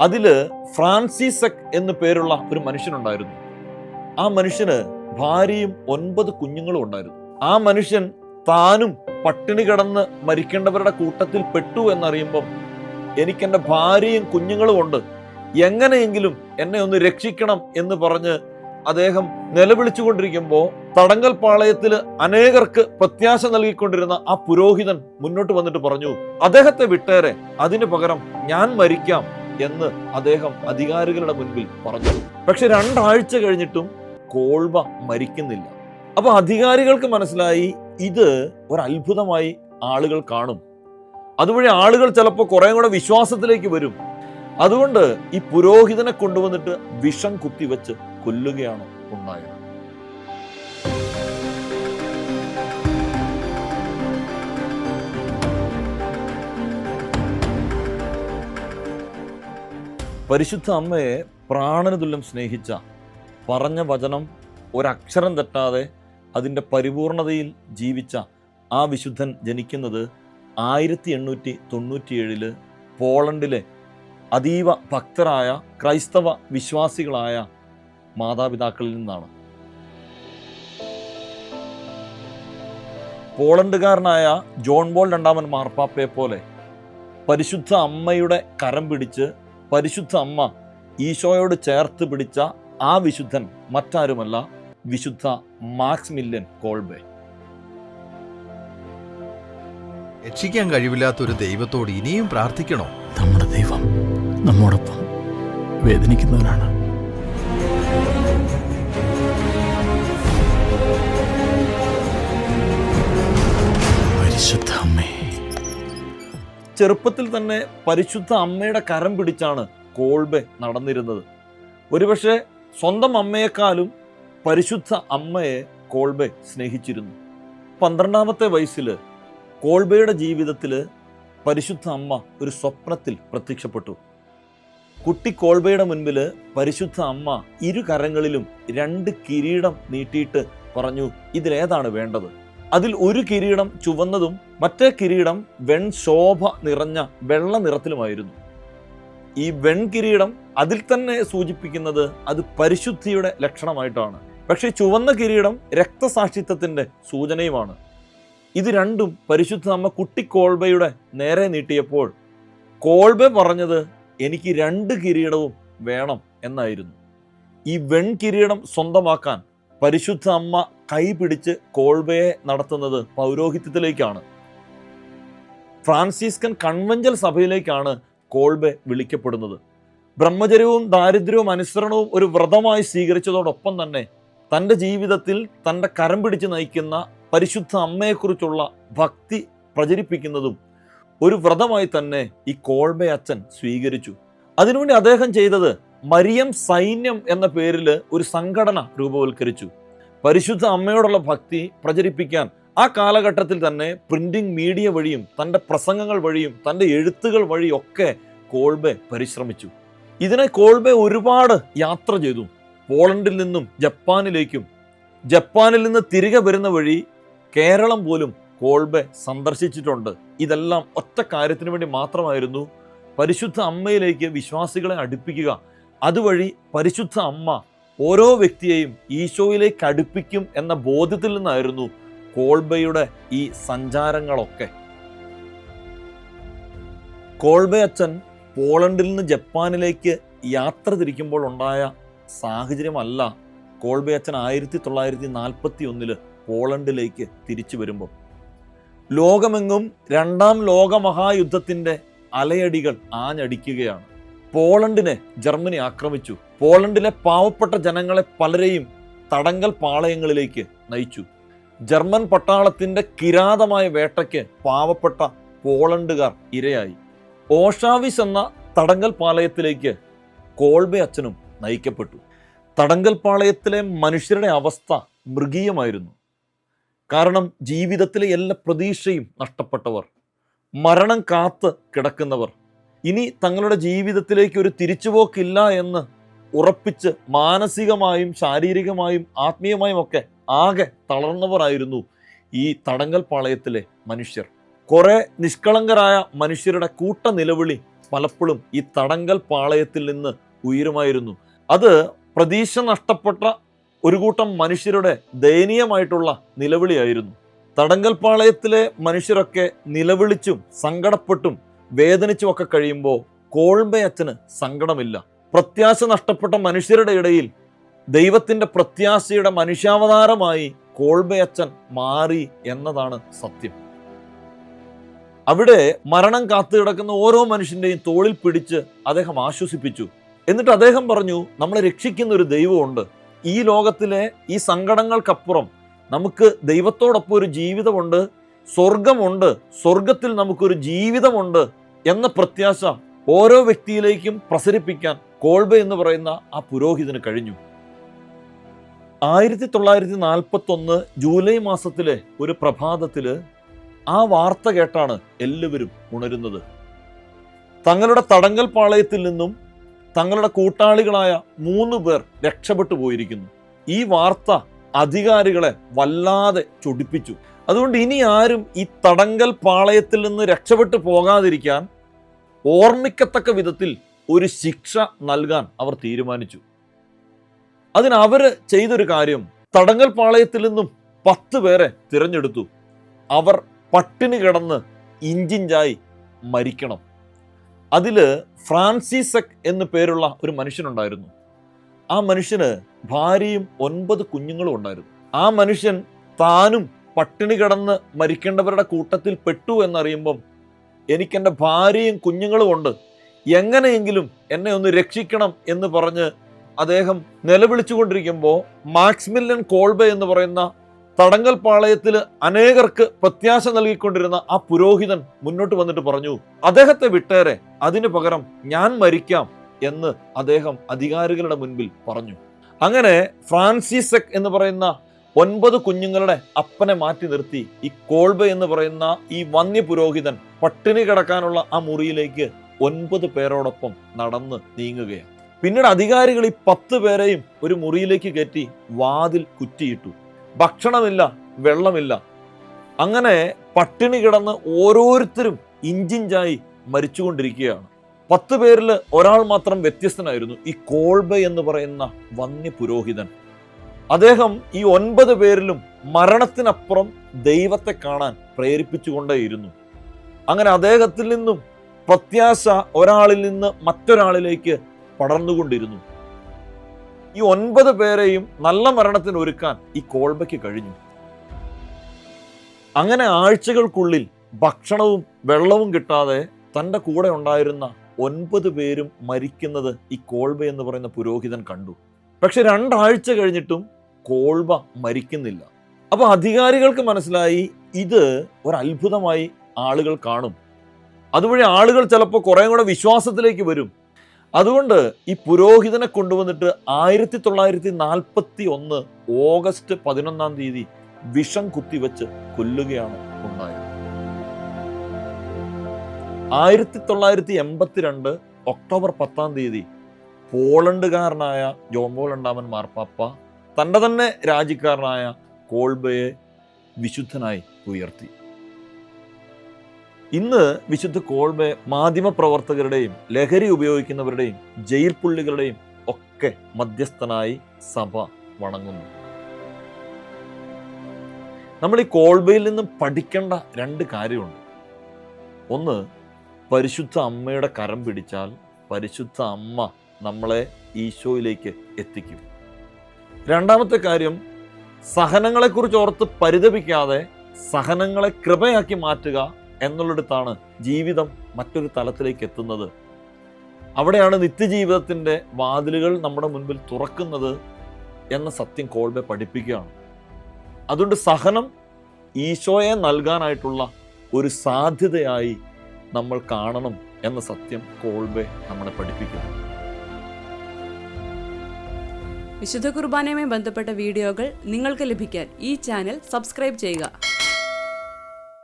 അതില് ഫ്രാൻസിസക് എന്നു പേരുള്ള ഒരു മനുഷ്യനുണ്ടായിരുന്നു. ആ മനുഷ്യന് ഭാര്യയും 9 കുഞ്ഞുങ്ങളും ഉണ്ടായിരുന്നു. ആ മനുഷ്യൻ താനും പട്ടിണി കിടന്ന് മരിക്കേണ്ടവരുടെ കൂട്ടത്തിൽ പെട്ടു എന്നറിയുമ്പം എനിക്കെൻ്റെ ഭാര്യയും കുഞ്ഞുങ്ങളും ഉണ്ട്, എങ്ങനെയെങ്കിലും എന്നെ ഒന്ന് രക്ഷിക്കണം എന്ന് പറഞ്ഞ് അദ്ദേഹം നിലവിളിച്ചുകൊണ്ടിരിക്കുമ്പോൾ തടങ്കൽ പാളയത്തിൽ അനേകർക്ക് പ്രത്യാശ നൽകിക്കൊണ്ടിരുന്ന ആ പുരോഹിതൻ മുന്നോട്ട് വന്നിട്ട് പറഞ്ഞു, അദ്ദേഹത്തെ വിട്ടേരെ, അതിനു പകരം ഞാൻ മരിക്കാം എന്ന് അദ്ദേഹം അധികാരികളുടെ മുൻപിൽ പറഞ്ഞു. പക്ഷെ 2 ആഴ്ച കഴിഞ്ഞിട്ടും കോൾബ മരിക്കുന്നില്ല. അപ്പൊ അധികാരികൾക്ക് മനസ്സിലായി ഇത് ഒരു അത്ഭുതമായി ആളുകൾ കാണും, അതുവഴി ആളുകൾ ചിലപ്പോൾ കുറെ കൂടെ വിശ്വാസത്തിലേക്ക് വരും. അതുകൊണ്ട് ഈ പുരോഹിതനെ കൊണ്ടുവന്നിട്ട് വിഷം കുത്തിവെച്ച് കൊല്ലുകയാണ് ഉണ്ടായത്. പരിശുദ്ധ അമ്മയെ പ്രാണന തുല്യം സ്നേഹിച്ച, പറഞ്ഞ വചനം ഒരക്ഷരം തെറ്റാതെ അതിൻ്റെ പരിപൂർണതയിൽ ജീവിച്ച ആ വിശുദ്ധൻ ജനിക്കുന്നത് 1897 പോളണ്ടിലെ അതീവ ഭക്തരായ ക്രൈസ്തവ വിശ്വാസികളായ മാതാപിതാക്കളിൽ നിന്നാണ്. പോളണ്ടുകാരനായ ജോൺ പോൾ II മാർപ്പാപ്പയെ പോലെ പരിശുദ്ധ അമ്മയുടെ കരം പിടിച്ച് പരിശുദ്ധ അമ്മ ഈശോയോട് ചേർത്ത് പിടിച്ച ആ വിശുദ്ധൻ മറ്റാരുമല്ല, വിശുദ്ധ മാക്സിമില്യൻ കോൾബെ. രക്ഷിക്കാൻ കഴിവില്ലാത്തൊരു ദൈവത്തോട് ഇനിയും പ്രാർത്ഥിക്കണോ? നമ്മുടെ ദൈവം നമ്മോടൊപ്പം വേദനിക്കുന്നവനാണ്. പരിശുദ്ധ അമ്മേ. ചെറുപ്പത്തിൽ തന്നെ പരിശുദ്ധ അമ്മയുടെ കരം പിടിച്ചാണ് കോൾബെ നടന്നിരുന്നത്. ഒരുപക്ഷെ സ്വന്തം അമ്മയെക്കാളും പരിശുദ്ധ അമ്മയെ കോൾബെ സ്നേഹിച്ചിരുന്നു. 12ാമത്തെ വയസ്സിൽ കോൾബെയുടെ ജീവിതത്തിൽ പരിശുദ്ധ അമ്മ ഒരു സ്വപ്നത്തിൽ പ്രത്യക്ഷപ്പെട്ടു. കുട്ടി കോൾബെയുടെ മുൻപിൽ പരിശുദ്ധ അമ്മ 2 കരങ്ങളിലും 2 കിരീടം നീട്ടിയിട്ട് പറഞ്ഞു, ഇതിലേതാണ് വേണ്ടത്? അതിൽ ഒരു കിരീടം ചുവന്നതും മറ്റേ കിരീടം വെൺശോഭ നിറഞ്ഞ വെള്ള നിറത്തിലുമായിരുന്നു. ഈ വെൺകിരീടം അതിൽ തന്നെ സൂചിപ്പിക്കുന്നത് അത് പരിശുദ്ധിയുടെ ലക്ഷണമായിട്ടാണ്. പക്ഷേ ചുവന്ന കിരീടം രക്തസാക്ഷിത്വത്തിന്റെ സൂചനയുമാണ്. ഇത് രണ്ടും പരിശുദ്ധ അമ്മ കുട്ടി കോൾബെയുടെ നേരെ നീട്ടിയപ്പോൾ കോൾബെ പറഞ്ഞത് എനിക്ക് 2 കിരീടവും വേണം എന്നായിരുന്നു. ഈ വെൺകിരീടം സ്വന്തമാക്കാൻ പരിശുദ്ധ അമ്മ കൈ പിടിച്ച് കോൾബയെ നടത്തുന്നത് പൗരോഹിത്യത്തിലേക്കാണ്. ഫ്രാൻസിസ്കൻ കൺവെൻഷൽ സഭയിലേക്കാണ് കോൾബെ വിളിക്കപ്പെടുന്നത്. ബ്രഹ്മചര്യവും ദാരിദ്ര്യവും അനുസരണവും ഒരു വ്രതമായി സ്വീകരിച്ചതോടൊപ്പം തന്നെ തൻ്റെ ജീവിതത്തിൽ തൻ്റെ കരം പിടിച്ച് നയിക്കുന്ന പരിശുദ്ധ അമ്മയെക്കുറിച്ചുള്ള ഭക്തി പ്രചരിപ്പിക്കുന്നതും ഒരു വ്രതമായി തന്നെ ഈ കോൾബെ അച്ഛൻ സ്വീകരിച്ചു. അതിനുവേണ്ടി അദ്ദേഹം ചെയ്തത് മരിയം സൈന്യം എന്ന പേരിൽ ഒരു സംഘടന രൂപവൽക്കരിച്ചു. പരിശുദ്ധ അമ്മയോടുള്ള ഭക്തി പ്രചരിപ്പിക്കാൻ ആ കാലഘട്ടത്തിൽ തന്നെ പ്രിന്റിംഗ് മീഡിയ വഴിയും തൻ്റെ പ്രസംഗങ്ങൾ വഴിയും തൻ്റെ എഴുത്തുകൾ വഴിയൊക്കെ കോൾബെ പരിശ്രമിച്ചു. ഇതിനെ കോൾബെ ഒരുപാട് യാത്ര ചെയ്തു. പോളണ്ടിൽ നിന്നും ജപ്പാനിലേക്കും ജപ്പാനിൽ നിന്ന് തിരികെ വരുന്ന വഴി കേരളം പോലും കോൾബെ സന്ദർശിച്ചിട്ടുണ്ട്. ഇതെല്ലാം ഒറ്റ കാര്യത്തിന് വേണ്ടി മാത്രമായിരുന്നു, പരിശുദ്ധ അമ്മയിലേക്ക് വിശ്വാസികളെ അടുപ്പിക്കുക. അതുവഴി പരിശുദ്ധ അമ്മ ഓരോ വ്യക്തിയെയും ഈശോയിലേക്ക് അടുപ്പിക്കും എന്ന ബോധ്യത്തിൽ നിന്നായിരുന്നു കോൾബെയുടെ ഈ സഞ്ചാരങ്ങളൊക്കെ. കോൾബെ അച്ഛൻ പോളണ്ടിൽ നിന്ന് ജപ്പാനിലേക്ക് യാത്ര തിരിക്കുമ്പോൾ ഉണ്ടായ സാഹചര്യമല്ല കോൾബെ അച്ഛൻ 1941 പോളണ്ടിലേക്ക് തിരിച്ചു വരുമ്പോൾ. ലോകമെങ്ങും 2ാം ലോകമഹായുദ്ധത്തിൻ്റെ അലയടികൾ ആഞ്ഞടിക്കുകയാണ്. പോളണ്ടിനെ ജർമ്മനി ആക്രമിച്ചു. പോളണ്ടിലെ പാവപ്പെട്ട ജനങ്ങളെ പലരെയും തടങ്കൽ പാളയങ്ങളിലേക്ക് നയിച്ചു. ജർമ്മൻ പട്ടാളത്തിൻ്റെ കിരാതമായ വേട്ടയ്ക്ക് പാവപ്പെട്ട പോളണ്ടുകാർ ഇരയായി. ഓഷാവിസ് എന്ന തടങ്കൽ പാളയത്തിലേക്ക് കോൾബെ അച്ഛനും നയിക്കപ്പെട്ടു. തടങ്കൽ പാളയത്തിലെ മനുഷ്യരുടെ അവസ്ഥ മൃഗീയമായിരുന്നു. കാരണം ജീവിതത്തിലെ എല്ലാ പ്രതീക്ഷയും നഷ്ടപ്പെട്ടവർ, മരണം കാത്ത് കിടക്കുന്നവർ, ഇനി തങ്ങളുടെ ജീവിതത്തിലേക്ക് ഒരു തിരിച്ചുപോക്കില്ല എന്ന് ഉറപ്പിച്ച് മാനസികമായും ശാരീരികമായും ആത്മീയമായും ഒക്കെ ആകെ തളർന്നവരായിരുന്നു ഈ തടങ്കൽ പാളയത്തിലെ മനുഷ്യർ. കുറെ നിഷ്കളങ്കരായ മനുഷ്യരുടെ കൂട്ട നിലവിളി പലപ്പോഴും ഈ തടങ്കൽ പാളയത്തിൽ നിന്ന് ഉയരുമായിരുന്നു. അത് പ്രതീക്ഷ നഷ്ടപ്പെട്ട ഒരു കൂട്ടം മനുഷ്യരുടെ ദയനീയമായിട്ടുള്ള നിലവിളിയായിരുന്നു. തടങ്കൽ പാളയത്തിലെ മനുഷ്യരൊക്കെ നിലവിളിച്ചും സങ്കടപ്പെട്ടും വേദനിച്ചും ഒക്കെ കഴിയുമ്പോൾ കോൾബെ അച്ഛന് സങ്കടമില്ല. പ്രത്യാശ നഷ്ടപ്പെട്ട മനുഷ്യരുടെ ഇടയിൽ ദൈവത്തിൻ്റെ പ്രത്യാശയുടെ മനുഷ്യാവതാരമായി കോൾബെ അച്ഛൻ മാറി എന്നതാണ് സത്യം. അവിടെ മരണം കാത്തു കിടക്കുന്ന ഓരോ മനുഷ്യൻ്റെയും തോളിൽ പിടിച്ച് അദ്ദേഹം ആശ്വസിപ്പിച്ചു. എന്നിട്ട് അദ്ദേഹം പറഞ്ഞു, നമ്മളെ രക്ഷിക്കുന്ന ഒരു ദൈവമുണ്ട്. ഈ ലോകത്തിലെ ഈ സങ്കടങ്ങൾക്കപ്പുറം നമുക്ക് ദൈവത്തോടൊപ്പം ഒരു ജീവിതമുണ്ട്, സ്വർഗമുണ്ട്, സ്വർഗത്തിൽ നമുക്കൊരു ജീവിതമുണ്ട് എന്ന പ്രത്യാശ ഓരോ വ്യക്തിയിലേക്കും പ്രസരിപ്പിക്കാൻ കോൾബെ എന്ന് പറയുന്ന ആ പുരോഹിതന് കഴിഞ്ഞു. 1941 ജൂലൈ മാസത്തിലെ ഒരു പ്രഭാതത്തില് ആ വാർത്ത കേട്ടാണ് എല്ലാവരും ഉണരുന്നത്. തങ്ങളുടെ തടങ്കൽ പാളയത്തിൽ നിന്നും തങ്ങളുടെ കൂട്ടാളികളായ 3 പേർ രക്ഷപ്പെട്ടു പോയിരിക്കുന്നു. ഈ വാർത്ത അധികാരികളെ വല്ലാതെ ചൊടിപ്പിച്ചു. അതുകൊണ്ട് ഇനി ആരും ഈ തടങ്കൽ പാളയത്തിൽ നിന്ന് രക്ഷപ്പെട്ടു പോകാതിരിക്കാൻ ഓർമ്മിക്കത്തക്ക വിധത്തിൽ ഒരു ശിക്ഷ നൽകാൻ അവർ തീരുമാനിച്ചു. അതിന് അവർ ചെയ്തൊരു കാര്യം, തടങ്കൽ പാളയത്തിൽ നിന്നും 10 പേരെ തിരഞ്ഞെടുത്തു. അവർ പട്ടിണി കിടന്ന് ഇഞ്ചിഞ്ചായി മരിക്കണം. അതില് ഫ്രാൻസിസക് എന്നു പേരുള്ള ഒരു മനുഷ്യനുണ്ടായിരുന്നു. ആ മനുഷ്യന് ഭാര്യയും 9 കുഞ്ഞുങ്ങളും ഉണ്ടായിരുന്നു. ആ മനുഷ്യൻ താനും പട്ടിണി കിടന്ന് മരിക്കേണ്ടവരുടെ കൂട്ടത്തിൽ പെട്ടു എന്നറിയുമ്പം, എനിക്കെൻ്റെ ഭാര്യയും കുഞ്ഞുങ്ങളും ഉണ്ട്, എങ്ങനെയെങ്കിലും എന്നെ ഒന്ന് രക്ഷിക്കണം എന്ന് പറഞ്ഞ് അദ്ദേഹം നിലവിളിച്ചുകൊണ്ടിരിക്കുമ്പോൾ മാക്സിമിലിയൻ കോൾബെ എന്ന് പറയുന്ന തടങ്കൽ പാളയത്തിൽ അനേകർക്ക് പ്രത്യാശ നൽകിക്കൊണ്ടിരുന്ന ആ പുരോഹിതൻ മുന്നോട്ട് വന്നിട്ട് പറഞ്ഞു, അദ്ദേഹത്തെ വിട്ടേരെ, അതിനു പകരം ഞാൻ മരിക്കാം എന്ന് അദ്ദേഹം അധികാരികളുടെ മുൻപിൽ പറഞ്ഞു. അങ്ങനെ ഫ്രാൻസിസക് എന്ന് പറയുന്ന 9 കുഞ്ഞുങ്ങളുടെ അപ്പനെ മാറ്റി നിർത്തി ഈ കോൾബെ എന്ന് പറയുന്ന ഈ വന്യ പുരോഹിതൻ പട്ടിണി കിടക്കാനുള്ള ആ മുറിയിലേക്ക് 9 പേരോടൊപ്പം നടന്ന് നീങ്ങുകയാണ്. പിന്നീട് അധികാരികൾ ഈ 10 പേരെയും ഒരു മുറിയിലേക്ക് കയറ്റി വാതിൽ കുറ്റിയിട്ടു. ഭക്ഷണമില്ല, വെള്ളമില്ല. അങ്ങനെ പട്ടിണി കിടന്ന് ഓരോരുത്തരും ഇഞ്ചിഞ്ചായി മരിച്ചുകൊണ്ടിരിക്കുകയാണ്. 10 പേരിൽ ഒരാൾ മാത്രം വ്യത്യസ്തനായിരുന്നു, ഈ കോൾബെ എന്ന് പറയുന്ന വന്യ പുരോഹിതൻ. അദ്ദേഹം ഈ 9 പേരിലും മരണത്തിനപ്പുറം ദൈവത്തെ കാണാൻ പ്രേരിപ്പിച്ചുകൊണ്ടേയിരുന്നു. അങ്ങനെ അദ്ദേഹത്തിൽ നിന്നും പ്രത്യാശ ഒരാളിൽ നിന്ന് മറ്റൊരാളിലേക്ക് പടർന്നുകൊണ്ടിരുന്നു. ഈ 9 പേരെയും നല്ല മരണത്തിന് ഒരുക്കാൻ ഈ കോൾബയ്ക്ക് കഴിഞ്ഞു. അങ്ങനെ ആഴ്ചകൾക്കുള്ളിൽ ഭക്ഷണവും വെള്ളവും കിട്ടാതെ തൻ്റെ കൂടെ ഉണ്ടായിരുന്ന 9 പേരും മരിക്കുന്നത് ഈ കോൾബ എന്ന് പറയുന്ന പുരോഹിതൻ കണ്ടു. പക്ഷെ 2 ആഴ്ച കഴിഞ്ഞിട്ടും കോൾബ മരിക്കുന്നില്ല. അപ്പൊ അധികാരികൾക്ക് മനസ്സിലായി ഇത് ഒരു അത്ഭുതമായി ആളുകൾ കാണും, അതുവഴി ആളുകൾ ചിലപ്പോൾ കുറെ കൂടെ വിശ്വാസത്തിലേക്ക് വരും. അതുകൊണ്ട് ഈ പുരോഹിതനെ കൊണ്ടുവന്നിട്ട് 1941 ഓഗസ്റ്റ് 11 തീയതി വിഷം കുത്തിവെച്ച് കൊല്ലുകയാണ് ഉണ്ടായത്. 1982 ഒക്ടോബർ 10 തീയതി പോളണ്ടുകാരനായ ജോൺ പോൾ രണ്ടാമൻ മാർപ്പാപ്പ തൻ്റെ തന്നെ രാജ്യക്കാരനായ കോൾബയെ വിശുദ്ധനായി ഉയർത്തി. ഇന്ന് വിശുദ്ധ കോൾബെ മാധ്യമപ്രവർത്തകരുടെയും ലഹരി ഉപയോഗിക്കുന്നവരുടെയും ജയിൽ പുള്ളികളുടെയും ഒക്കെ മധ്യസ്ഥനായി സഭ വണങ്ങുന്നു. നമ്മൾ ഈ കോൾബയിൽ നിന്നും പഠിക്കേണ്ട 2 കാര്യമുണ്ട്. ഒന്ന്, പരിശുദ്ധ അമ്മയുടെ കരം പിടിച്ചാൽ പരിശുദ്ധ അമ്മ നമ്മളെ ഈശോയിലേക്ക് എത്തിക്കും. രണ്ടാമത്തെ കാര്യം, സഹനങ്ങളെക്കുറിച്ച് ഓർത്ത് പരിതപിക്കാതെ സഹനങ്ങളെ കൃപയാക്കി മാറ്റുക എന്നുള്ളിടത്താണ് ജീവിതം മറ്റൊരു തലത്തിലേക്ക് എത്തുന്നത്. അവിടെയാണ് നിത്യജീവിതത്തിൻ്റെ വാതിലുകൾ നമ്മുടെ മുൻപിൽ തുറക്കുന്നത് എന്ന സത്യം കോൾബെ പഠിപ്പിക്കുകയാണ്. അതുകൊണ്ട് സഹനം ഈശോയെ നൽകാനായിട്ടുള്ള ഒരു സാധ്യതയായി നമ്മൾ കാണണം എന്ന സത്യം കോൾബെ നമ്മളെ പഠിപ്പിക്കുന്നു. വിശുദ്ധ കുർബാനയുമായി ബന്ധപ്പെട്ട വീഡിയോകൾ നിങ്ങൾക്ക് ലഭിക്കാൻ ഈ ചാനൽ സബ്സ്ക്രൈബ് ചെയ്യുക.